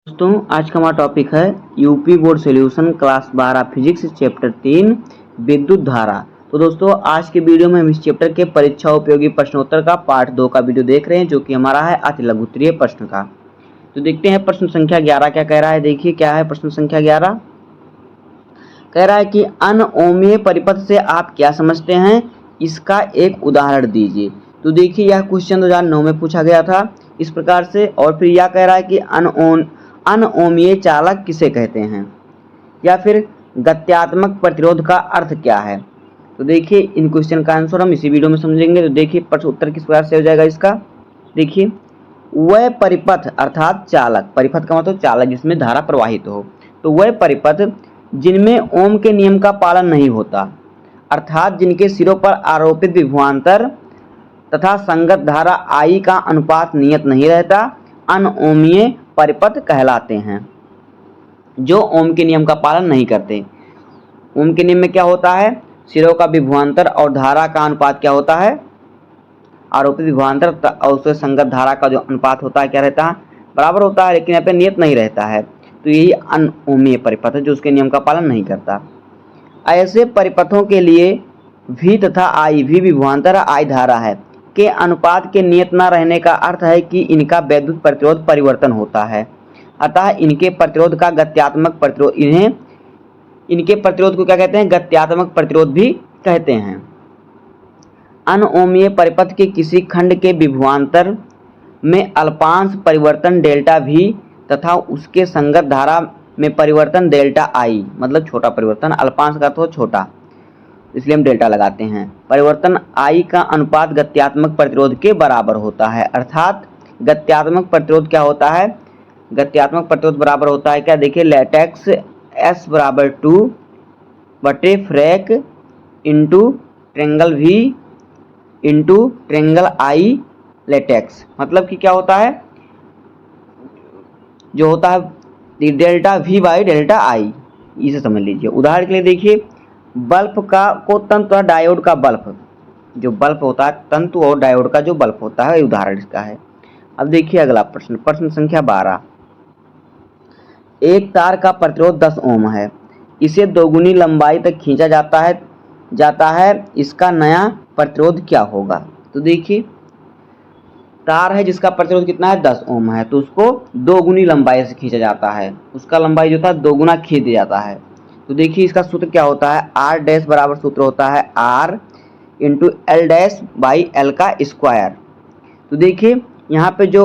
दोस्तों आज का हमारा टॉपिक है UP board solution class 12 physics chapter 3 विद्युत धारा। तो दोस्तों आज के वीडियो में हम इस चैप्टर के परीक्षा उपयोगी प्रश्नोत्तर का पार्ट 2 का वीडियो देख रहे हैं, जो कि हमारा है अति लघुत्तरीय प्रश्न का। तो देखते हैं प्रश्न संख्या 11 क्या कह रहा है। देखिए क्या है प्रश्न संख्या 11। कह रहा है कि अनओमीय परिपथ से आप क्या समझते हैं, इसका एक उदाहरण दीजिए। तो देखिए यह क्वेश्चन 2009 में पूछा गया था इस प्रकार से। और फिर यह कह रहा है कि अनओमीय चालक किसे कहते हैं, या फिर गत्यात्मक प्रतिरोध का अर्थ क्या है। तो देखिए इन क्वेश्चन का आंसर हम इसी वीडियो में समझेंगे। तो देखिए प्रश्न उत्तर किस प्रकार से हो जाएगा इसका। देखिए वह परिपथ अर्थात चालक, परिपथ का मतलब चालक जिसमें धारा प्रवाहित हो, तो वह परिपथ जिनमें ओम के नियम का पालन नहीं होता, अर्थात जिनके सिरों पर आरोपित विभवांतर तथा संगत धारा आई का अनुपात नियत नहीं रहता, अनओमीय परिपथ कहलाते हैं। जो ओम के नियम का पालन नहीं करते। ओम के नियम में क्या होता है, सिरों का विभवांतर और धारा का अनुपात क्या होता है, आरोपित विभवांतर और उससे संगत धारा का जो अनुपात होता है क्या रहता है, बराबर होता है, लेकिन यहाँ पे नियत नहीं रहता है। तो यही अनओमीय परिपथ है जो उसके नियम का पालन नहीं करता। ऐसे परिपथों के लिए भी तथा आई भी विभवांतर आई धारा है के अनुपात के नियत न रहने का अर्थ है कि इनका वैद्युत प्रतिरोध परिवर्तन होता है, अतः इनके प्रतिरोध का गत्यात्मक प्रतिरोध, इनके प्रतिरोध को क्या कहते हैं, गत्यात्मक प्रतिरोध भी कहते हैं। अनओमीय परिपथ के किसी खंड के विभवांतर में अल्पांश परिवर्तन डेल्टा भी तथा उसके संगत धारा में परिवर्तन डेल्टा आई, मतलब छोटा परिवर्तन, अल्पांश का तो छोटा, इसलिए हम डेल्टा लगाते हैं। परिवर्तन आई का अनुपात गत्यात्मक प्रतिरोध के बराबर होता है, अर्थात गत्यात्मक प्रतिरोध क्या होता है, गत्यात्मक प्रतिरोध बराबर होता है क्या, देखिए लेटेक्स S बराबर 2 बटे frac into triangle V into triangle I latex. मतलब कि क्या होता है, जो होता है delta V by delta I, इसे समझ लीजिए। उदाहरण के लिए देखिए बल्ब को तंतु और डायोड का बल्ब, जो बल्ब होता है तंतु और डायोड का जो बल्ब होता है, उदाहरण इसका है। अब देखिए अगला प्रश्न, प्रश्न संख्या 12। एक तार का प्रतिरोध 10 ओम है, इसे दोगुनी लंबाई तक खींचा जाता है, इसका नया प्रतिरोध क्या होगा। तो देखिए तार है जिसका प्रतिरोध कितना है, 10 ओम है, तो उसको दोगुनी लंबाई से खींचा जाता है, उसका लंबाई जो था दोगुना खींच दिया जाता है। तो देखिए इसका सूत्र क्या होता है, आर डैश बराबर सूत्र होता है R into L dash by L का स्क्वायर। तो देखिए यहाँ पे जो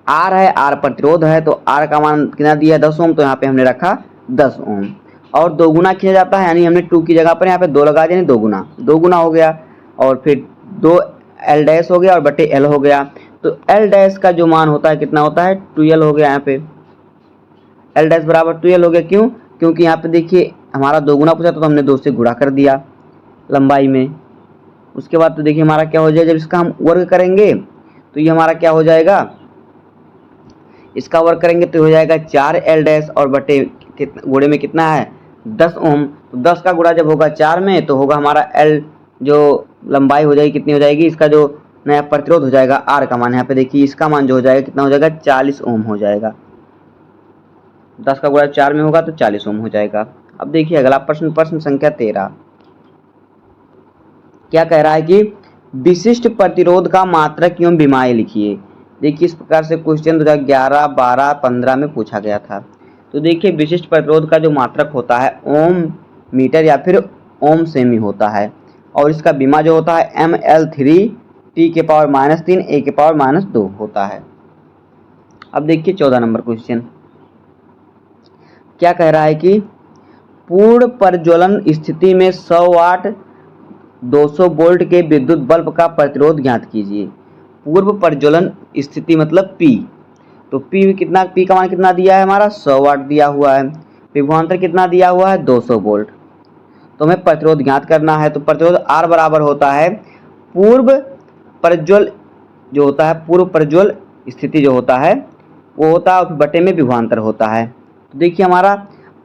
आर है, आर प्रतिरोध है, तो आर का मान कितना दिया है, 10 ओम, तो यहाँ पे हमने रखा 10 ओम। और दोगुना खींचा जाता है, यानी हमने 2 की जगह पर यहाँ पे 2 लगा दिया, दोगुना हो गया, और फिर 2 एल डैश हो गया और बटे एल हो गया। तो एल डैश का जो मान होता है कितना होता है, 2l हो गया। यहाँ पे एल डैश बराबर 2l हो गया, क्यों, क्योंकि यहाँ पे देखिए हमारा दोगुना पूछा तो हमने 2 से गुणा कर दिया लंबाई में। उसके बाद तो देखिए हमारा क्या हो जाएगा, जब इसका हम वर्ग करेंगे तो ये हमारा क्या हो जाएगा, इसका वर्ग करेंगे तो हो जाएगा 4l डैश और बटे गुणे में कितना है 10 ओम। तो 10 का गुणा जब होगा 4 में तो होगा हमारा l, जो लंबाई हो जाएगी कितनी हो जाएगी, इसका जो नया प्रतिरोध हो जाएगा r का मान, यहाँ पे देखिए इसका मान जो हो जाएगा कितना हो जाएगा, 40 ओम हो जाएगा। 10 का गुणा 4 में होगा तो 40 ओम हो जाएगा। अब देखिए अगला प्रश्न, प्रश्न संख्या 13। क्या कह रहा है कि विशिष्ट प्रतिरोध का मात्रक एवं विमाएं लिखिए। देखिए इस प्रकार से क्वेश्चन 2011, 12, 15 में पूछा गया था। तो देखिए विशिष्ट प्रतिरोध का जो मात्रक होता है ओम मीटर या फिर ओम सेमी होता है, और इसका विमा जो होता है ml3 t के पावर -3 a के पावर -2 होता है। अब देखिए 14 नंबर क्वेश्चन क्या कह रहा है कि पूर्ण प्रज्वलन स्थिति में 100 वाट 200 वोल्ट के विद्युत बल्ब का प्रतिरोध ज्ञात कीजिए। पूर्व प्रज्वलन स्थिति मतलब P, तो P कितना, P का मान कितना दिया है हमारा 100 वाट दिया हुआ है, विभवांतर कितना दिया हुआ है 200 वोल्ट, तो हमें प्रतिरोध ज्ञात करना है। तो प्रतिरोध R बराबर होता है पूर्व प्रज्वल जो होता है, पूर्व प्रज्वल स्थिति जो होता है वो होता है बटे में विभवांतर होता है। तो देखिए हमारा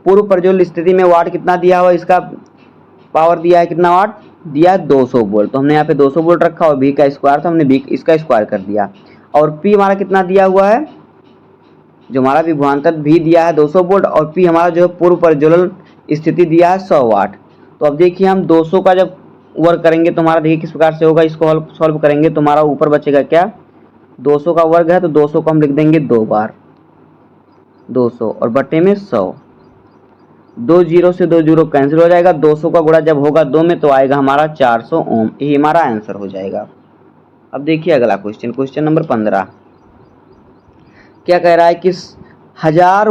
पूर्व प्रज्वल स्थिति में वाट कितना दिया हुआ, इसका पावर दिया है कितना वाट दिया है 200 वोल्ट, तो हमने यहाँ पे 200 वोल्ट रखा और V का स्क्वायर, तो हमने V इसका स्क्वायर कर दिया। और P हमारा कितना दिया हुआ है जो हमारा विभवांतर V दिया है 200 वोल्ट और P हमारा जो है पूर्व प्रज्वलन स्थिति दिया है 100 वाट। तो अब देखिए हम 200 का जब वर्ग करेंगे तो हमारा देखिए किस प्रकार से होगा, इसको सॉल्व करेंगे तो हमारा ऊपर बचेगा क्या, 200 का वर्ग है तो 200 को हम लिख देंगे 2 बार 200 और बटे में 100, 2 जीरो से 2 जीरो कैंसिल हो जाएगा, 200 का गुणा जब होगा 2 में तो आएगा हमारा 400 ओम, यही हमारा आंसर हो जाएगा। अब देखिए अगला क्वेश्चन, क्वेश्चन नंबर 15 क्या कह रहा है कि 1000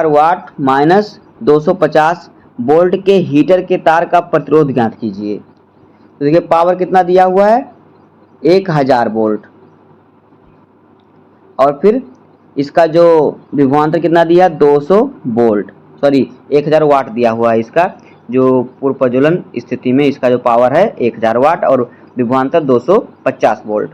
वाट माइनस 250 वोल्ट के हीटर के तार का प्रतिरोध ज्ञात कीजिए। तो देखिए पावर कितना दिया हुआ है 1000 वोल्ट और फिर इसका जो विभवांतर कितना दिया 200 वोल्ट, सॉरी 1000 वाट दिया हुआ है, इसका जो पूर्व प्रज्वलन स्थिति में इसका जो पावर है 1000 वाट और विभवांतर 250 वोल्ट।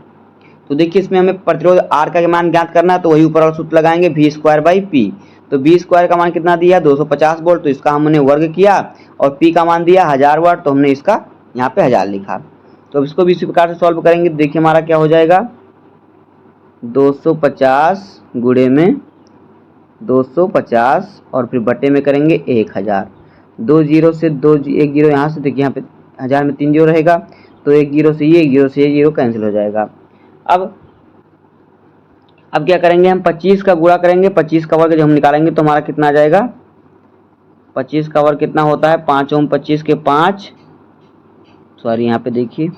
तो देखिए इसमें हमें प्रतिरोध R का मान ज्ञात करना है, तो वही ऊपर वाला सूत्र लगाएंगे V²/P। तो V² का मान कितना दिया 250 वोल्ट, तो इसका हमने वर्ग किया और P का मान दिया 1000 वाट, तो हमने इसका यहाँ पे 1000 लिखा। तो अब इसको भी इसी प्रकार से सॉल्व करेंगे, देखिए हमारा क्या हो जाएगा 250 गुणे में 250 और फिर बटे में करेंगे 1000, 2 जीरो से 2 1 जीरो यहाँ से, देखिए यहाँ पे 1000 में 3 जीरो रहेगा तो 1 जीरो से ये 1 जीरो से ये जीरो कैंसिल हो जाएगा। अब क्या करेंगे हम 25 का गुणा करेंगे, 25 का वर्ग जब हम निकालेंगे तो हमारा कितना आ जाएगा, 25 का वर्ग कितना होता है 5 ओम, 25 के 5, सॉरी यहाँ पे देखिए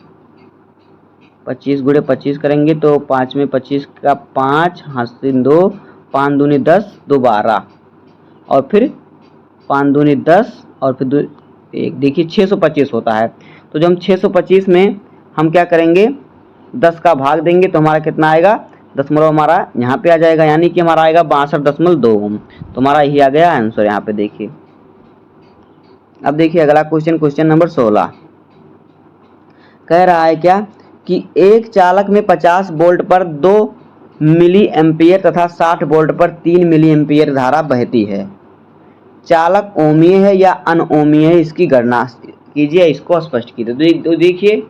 25 गुणे 25 करेंगे तो 5 में 25 का 5, हाथ से 2, 5 दूनी 10, 2 12 और फिर 5 दूनी 10 और फिर 2 1, देखिए 625 होता है। तो जब हम 625 में हम क्या करेंगे 10 का भाग देंगे तो हमारा कितना आएगा, दशमलव हमारा यहाँ पे आ जाएगा, यानी कि हमारा आएगा 62.2 ओम। तो हमारा यही आ गया आंसर यहाँ पे देखिए। अब देखिए अगला क्वेश्चन, क्वेश्चन नंबर 16 कह रहा है क्या कि एक चालक में 50 वोल्ट पर 2 मिली एम्पियर तथा 60 वोल्ट पर 3 मिली एम्पियर धारा बहती है। चालक ओमीय है या अनओमीय है, इसकी गणना कीजिए, इसको स्पष्ट कीजिए। तो देखिए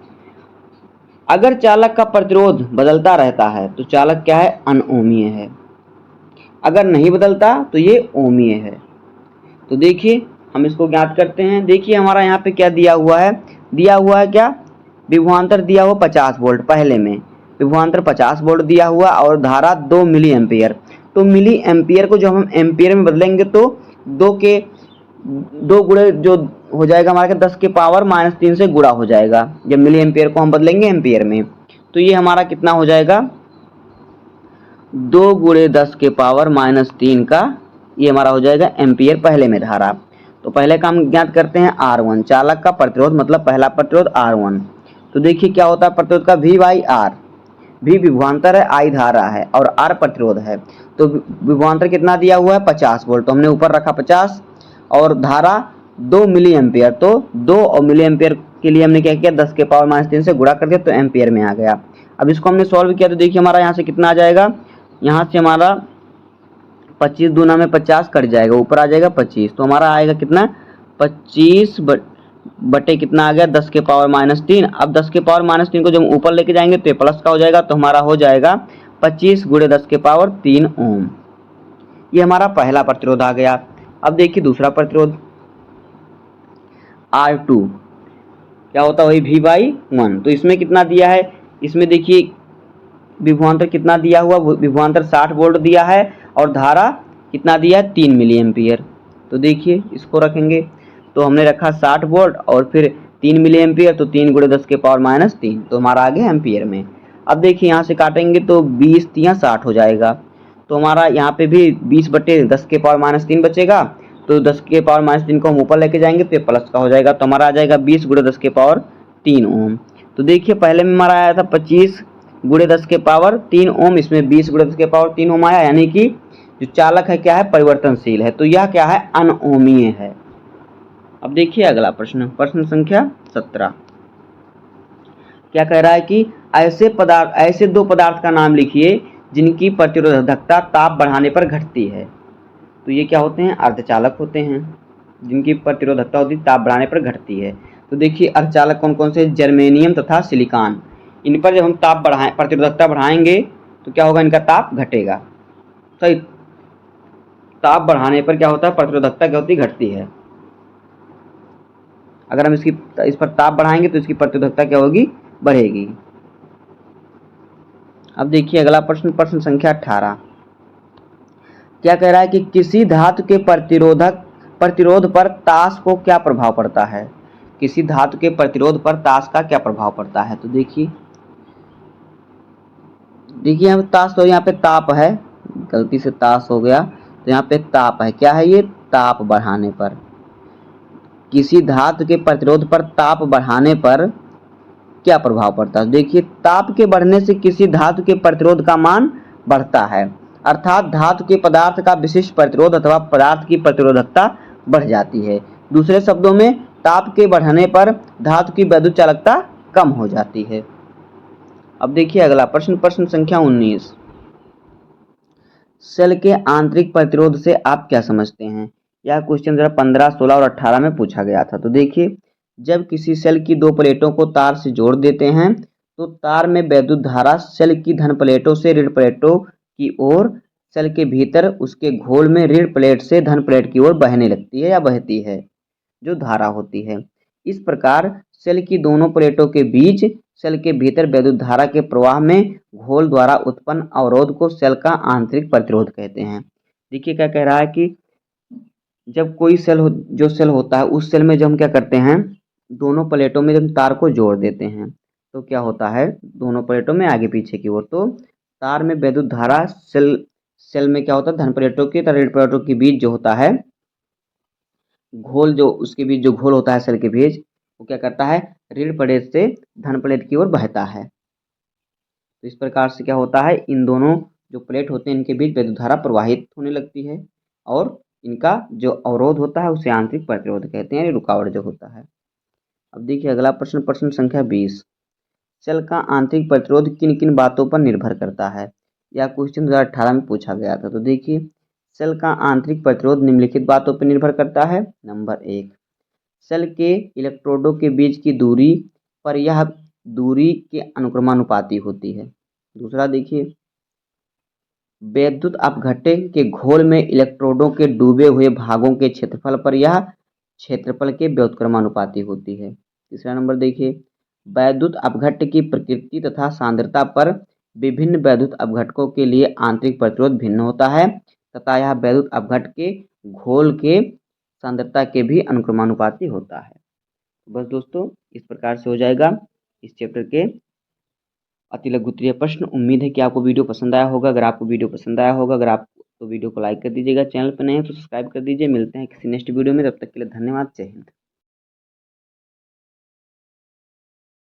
अगर चालक का प्रतिरोध बदलता रहता है तो चालक क्या है, अनओमीय है। अगर नहीं बदलता तो ये ओमीय है। तो देखिए हम इसको ज्ञात करते हैं। देखिए हमारा यहाँ पे क्या दिया हुआ है क्या, विभवांतर दिया हुआ 50 वोल्ट, पहले में विभवांतर 50 वोल्ट दिया हुआ और धारा 2 मिली एम्पियर। तो मिली एम्पियर को जब हम एम्पियर में बदलेंगे तो 2 गुणे जो हो जाएगा हमारे 10 के पावर -3 से गुणा हो जाएगा जब मिली एम्पियर को हम बदलेंगे एम्पियर में। तो ये हमारा कितना हो जाएगा 2 गुणे 10 के पावर -3 का, ये हमारा हो जाएगा एम्पियर पहले में धारा। तो पहले का हम ज्ञात करते हैं R1, चालक का प्रतिरोध मतलब पहला प्रतिरोध R1। तो देखिए क्या होता है प्रतिरोध का V/R, V विभवांतर है, I धारा है और R प्रतिरोध है। तो विभवांतर कितना दिया हुआ है 50 वोल्ट, तो हमने ऊपर रखा 50 और धारा 2 मिली एम्पियर, तो 2 और मिली एम्पियर के लिए हमने क्या किया 10 के पावर -3 से गुणा कर दिया तो एम्पियर में आ गया। अब इसको हमने सॉल्व किया तो देखिए हमारा यहाँ से कितना आ जाएगा, यहाँ से हमारा 25 दूना में 50 कट जाएगा, ऊपर आ जाएगा 25, तो हमारा आएगा कितना 25 बटे कितना आ गया 10 के पावर -3। अब 10 के पावर -3 को जब ऊपर लेके जाएंगे तो ये प्लस का हो जाएगा, तो हमारा हो जाएगा 25 गुणे 10 के पावर 3 ओम। ये हमारा पहला प्रतिरोध आ गया। अब देखिए दूसरा प्रतिरोध R2 क्या होता है, वही V/1। तो इसमें कितना दिया है, इसमें देखिए विभवांतर कितना दिया हुआ, विभवांतर 60 वोल्ट दिया है और धारा कितना दिया है 3 मिली एम्पियर। तो देखिए इसको रखेंगे तो हमने रखा 60 वोल्ट और फिर 3 मिली एम्पियर, तो 3 गुणे 10 के पावर -3, तो हमारा आ गया एम्पियर में। अब देखिए यहाँ से काटेंगे तो 20 3 60 हो जाएगा, तो हमारा यहाँ पे भी 20 बटे 10 के पावर -3 बचेगा, तो 10 के पावर -3 को हम ऊपर लेके जाएंगे तो ये प्लस का हो जाएगा, तो हमारा आ जाएगा 20 गुणे 10 के पावर 3 ओम। तो देखिए पहले में हमारा आया था 25 गुणे 10 के पावर 3 ओम, इसमें 20 गुणे 10 के पावर 3 ओम आया, यानी कि जो चालक है क्या है परिवर्तनशील है, तो यह क्या है अनओमीय है। अब देखिए अगला प्रश्न, प्रश्न संख्या 17 क्या कह रहा है कि ऐसे 2 पदार्थ का नाम लिखिए जिनकी प्रतिरोधकता ताप बढ़ाने पर घटती है। तो ये क्या होते हैं, अर्धचालक होते हैं जिनकी प्रतिरोधकता होती है ताप बढ़ाने पर घटती है। तो देखिए अर्धचालक कौन कौन से, जर्मेनियम तथा सिलिकॉन। इन पर जब हम ताप बढ़ाएं प्रतिरोधकता बढ़ाएंगे तो क्या होगा, इनका ताप घटेगा। सही, ताप बढ़ाने पर क्या होता है, प्रतिरोधकता क्या होती है, घटती है। अगर हम इस पर ताप बढ़ाएंगे तो इसकी प्रतिरोधकता क्या होगी, बढ़ेगी। अब देखिए अगला प्रश्न, प्रश्न संख्या 18। क्या कह रहा है कि किसी धातु के प्रतिरोध पर ताश को क्या प्रभाव पड़ता है। किसी धातु के प्रतिरोध पर ताश का क्या प्रभाव पड़ता है। तो देखिए यहाँ ताश, तो यहाँ पे ताप है, गलती से ताश हो गया, तो यहाँ पे ताप है, क्या है ये, ताप बढ़ाने पर। किसी धातु के प्रतिरोध पर ताप बढ़ाने पर क्या प्रभाव पड़ता है। देखिए ताप के बढ़ने से किसी धातु के प्रतिरोध का मान बढ़ता है, अर्थात धातु के पदार्थ का विशिष्ट प्रतिरोध अथवा पदार्थ की प्रतिरोधकता बढ़ जाती है। दूसरे शब्दों में ताप के बढ़ने पर धातु की विद्युत चालकता कम हो जाती है। अब देखिए अगला प्रश्न, प्रश्न संख्या 19। सेल के आंतरिक प्रतिरोध से आप क्या समझते हैं। यह क्वेश्चन 15, 16 और 18 में पूछा गया था। तो देखिए जब किसी सेल की दो प्लेटों को तार से जोड़ देते हैं तो तार में वैद्युत धारा सेल की धन प्लेटों से ऋण प्लेटों की ओर, सेल के भीतर उसके घोल में ऋण प्लेट से धन प्लेट की ओर बहने लगती है या बहती है, जो धारा होती है। इस प्रकार सेल की दोनों प्लेटों के बीच सेल के भीतर वैद्युत धारा के प्रवाह में घोल द्वारा उत्पन्न अवरोध को सेल का आंतरिक प्रतिरोध कहते हैं। देखिए क्या कह रहा है कि जब कोई जो सेल होता है उस सेल में जब हम क्या करते हैं, दोनों प्लेटों में जब तार को जोड़ देते हैं तो क्या होता है, दोनों प्लेटों में आगे पीछे की ओर, तो तार में वैद्युत धारा सेल में क्या होता है, धन प्लेटों की ऋण प्लेटों के बीच जो होता है घोल, जो उसके बीच जो घोल होता है सेल के बीच, वो क्या करता है, ऋण प्लेट से धन प्लेट की ओर बहता है। तो इस प्रकार से क्या होता है, इन दोनों जो प्लेट होते हैं इनके बीच विद्युत धारा प्रवाहित होने लगती है और इनका जो अवरोध होता है उसे आंतरिक प्रतिरोध कहते हैं, रुकावट जो होता है। अब देखिए अगला प्रश्न, प्रश्न संख्या 20। सेल का आंतरिक प्रतिरोध किन किन बातों पर निर्भर करता है। यह क्वेश्चन 2018 में पूछा गया था। तो देखिए सेल का आंतरिक प्रतिरोध निम्नलिखित बातों पर निर्भर करता है। नंबर 1, सेल के इलेक्ट्रोडों के बीच की दूरी पर यह दूरी के अनुक्रमानुपाती होती है। दूसरा देखिए, वैद्युत अपघट्य के घोल में इलेक्ट्रोडों के डूबे हुए भागों के क्षेत्रफल पर यह क्षेत्रफल के व्युत्क्रमानुपाती होती है। तीसरा नंबर देखिए, वैद्युत अपघट्य की प्रकृति तथा सांद्रता पर विभिन्न वैद्युत अपघटकों के लिए आंतरिक प्रतिरोध भिन्न होता है तथा यह वैद्युत अपघट्य के घोल के सांद्रता के भी अनुक्रमानुपाती होता है। बस दोस्तों इस प्रकार से हो जाएगा इस चैप्टर के अति लघुत्तरीय प्रश्न। उम्मीद है कि आपको वीडियो पसंद आया होगा। अगर आपको वीडियो पसंद आया होगा, अगर आप तो वीडियो को लाइक कर दीजिएगा, चैनल पर नए हैं तो सब्सक्राइब कर दीजिए। मिलते हैं किसी नेक्स्ट वीडियो में, तब तक के लिए धन्यवाद, जय हिंद।